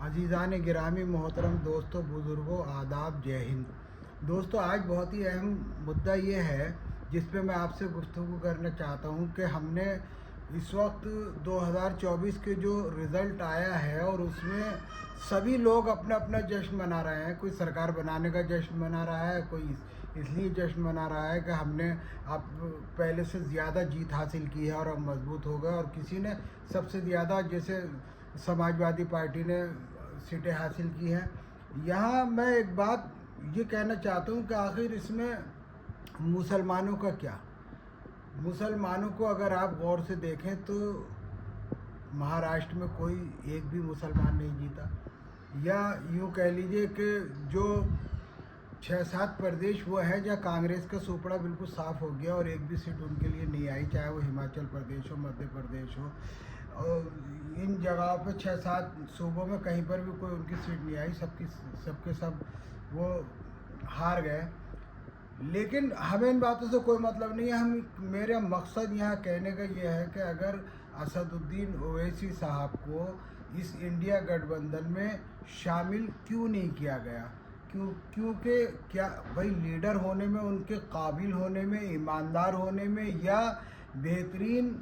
अजीज़ान गिरामी मोहतरम दोस्तों, बुज़ुर्गों, आदाब, जय हिंद। दोस्तों, आज बहुत ही अहम मुद्दा ये है जिस पे मैं आपसे गुफ्तगू करना चाहता हूँ कि हमने इस वक्त 2024 के जो रिज़ल्ट आया है और उसमें सभी लोग अपना अपना जश्न मना रहे हैं। कोई सरकार बनाने का जश्न मना रहा है, कोई इसलिए जश्न मना रहा है कि हमने अब पहले से ज़्यादा जीत हासिल की है और अब मजबूत हो गए, और किसी ने सबसे ज़्यादा, जैसे समाजवादी पार्टी ने सीटें हासिल की हैं। यहाँ मैं एक बात ये कहना चाहता हूँ कि आखिर इसमें मुसलमानों का क्या। मुसलमानों को अगर आप गौर से देखें तो महाराष्ट्र में कोई एक भी मुसलमान नहीं जीता, या यूँ कह लीजिए कि जो 6-7 प्रदेश वो है जहाँ कांग्रेस का सुपड़ा बिल्कुल साफ़ हो गया और एक भी सीट उनके लिए नहीं आई, चाहे वो हिमाचल प्रदेश हो, मध्य प्रदेश हो, और इन जगहों पे 6-7 सूबों में कहीं पर भी कोई उनकी सीट नहीं आई, सबके सब वो हार गए। लेकिन हमें इन बातों से कोई मतलब नहीं है। मेरा मकसद यहाँ कहने का ये है कि अगर असदुद्दीन ओवैसी साहब को इस इंडिया गठबंधन में शामिल क्यों नहीं किया गया, क्योंकि क्या भाई लीडर होने में, उनके काबिल होने में, ईमानदार होने में, या बेहतरीन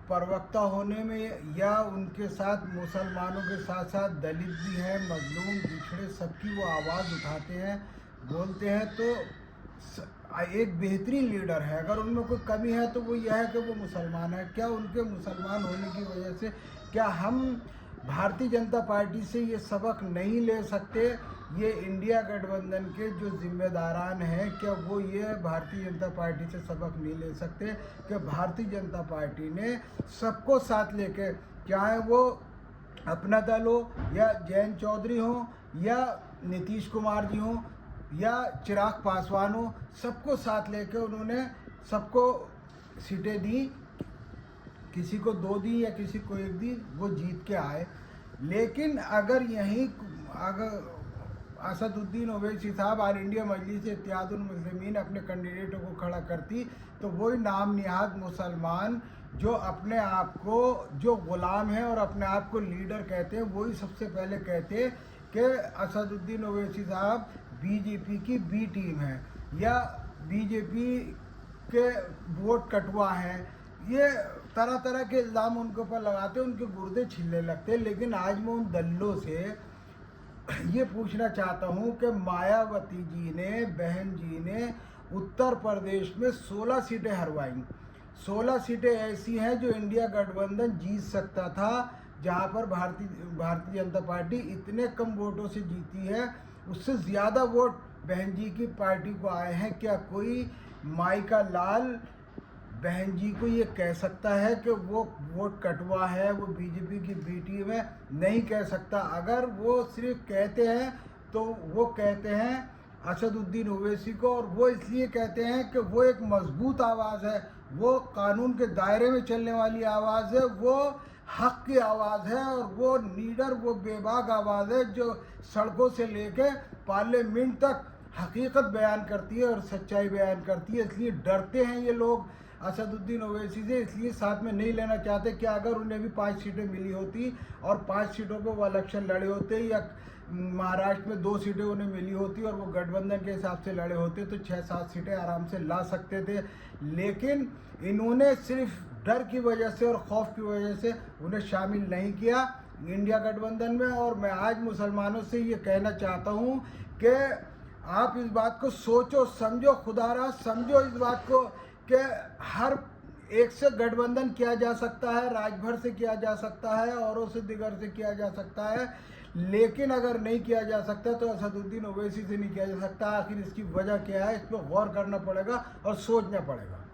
प्रवक्ता होने में, या उनके साथ मुसलमानों के साथ साथ दलित भी हैं, मजलूम, पिछड़े, सबकी वो आवाज़ उठाते हैं, बोलते हैं, तो एक बेहतरीन लीडर है। अगर उनमें कोई कमी है तो वो यह है कि वो मुसलमान है। क्या उनके मुसलमान होने की वजह से क्या हम भारतीय जनता पार्टी से ये सबक नहीं ले सकते? ये इंडिया गठबंधन के जो जिम्मेदारान हैं, क्या वो ये भारतीय जनता पार्टी से सबक नहीं ले सकते कि भारतीय जनता पार्टी ने सबको साथ लेके, चाहे वो अपना दल हो, या जयंत चौधरी हो, या नीतीश कुमार जी हो, या चिराग पासवान हो, सबको साथ लेके उन्होंने सबको सीटें दी। किसी को 2 दी या किसी को 1 दी, वो जीत के आए। लेकिन अगर असदुद्दीन ओवैसी साहब ऑल इंडिया मजलिस इत्तेहादुल मुस्लिमीन अपने कैंडिडेटों को खड़ा करती, तो वही नाम निहाद मुसलमान जो अपने आप को जो गुलाम है और अपने आप को लीडर कहते हैं, वही सबसे पहले कहते कि असदुद्दीन ओवैसी साहब बीजेपी की बी टीम है, या बीजेपी के वोट कटवा हैं। ये तरह तरह के इल्ज़ाम उनके ऊपर लगाते, उनके गुर्दे छिलने लगते। लेकिन आज मैं उन दल्लों से ये पूछना चाहता हूँ कि मायावती जी ने, बहन जी ने उत्तर प्रदेश में 16 सीटें हरवाई। 16 सीटें ऐसी हैं जो इंडिया गठबंधन जीत सकता था, जहाँ पर भारतीय जनता पार्टी इतने कम वोटों से जीती है। उससे ज़्यादा वोट बहन जी की पार्टी को आए हैं। क्या कोई माई का लाल बहन जी को ये कह सकता है कि वो वोट कटवा है, वो बीजेपी की बी टीम है? नहीं कह सकता। अगर वो सिर्फ कहते हैं तो वो कहते हैं असदुद्दीन ओवैसी को, और वो इसलिए कहते हैं कि वो एक मजबूत आवाज़ है, वो कानून के दायरे में चलने वाली आवाज़ है, वो हक की आवाज़ है, और वो लीडर, वो बेबाक आवाज़ है जो सड़कों से लेके पार्लियामेंट तक हकीकत बयान करती है और सच्चाई बयान करती है। इसलिए डरते हैं ये लोग असदुद्दीन ओवैसी से, इसलिए साथ में नहीं लेना चाहते। कि अगर उन्हें भी 5 सीटें मिली होती और 5 सीटों पर वो इलेक्शन लड़े होते, या महाराष्ट्र में 2 सीटें उन्हें मिली होती और वो गठबंधन के हिसाब से लड़े होते, तो 6-7 सीटें आराम से ला सकते थे। लेकिन इन्होंने सिर्फ डर की वजह से और खौफ की वजह से उन्हें शामिल नहीं किया इंडिया गठबंधन में। और मैं आज मुसलमानों से ये कहना चाहता हूँ कि आप इस बात को सोचो, समझो, खुदारा समझो इस बात को कि हर एक से गठबंधन किया जा सकता है, राजभर से किया जा सकता है, औरों से दिगर से किया जा सकता है, लेकिन अगर नहीं किया जा सकता तो असदुद्दीन ओवैसी से नहीं किया जा सकता। आखिर इसकी वजह क्या है? इस पर गौर करना पड़ेगा और सोचना पड़ेगा।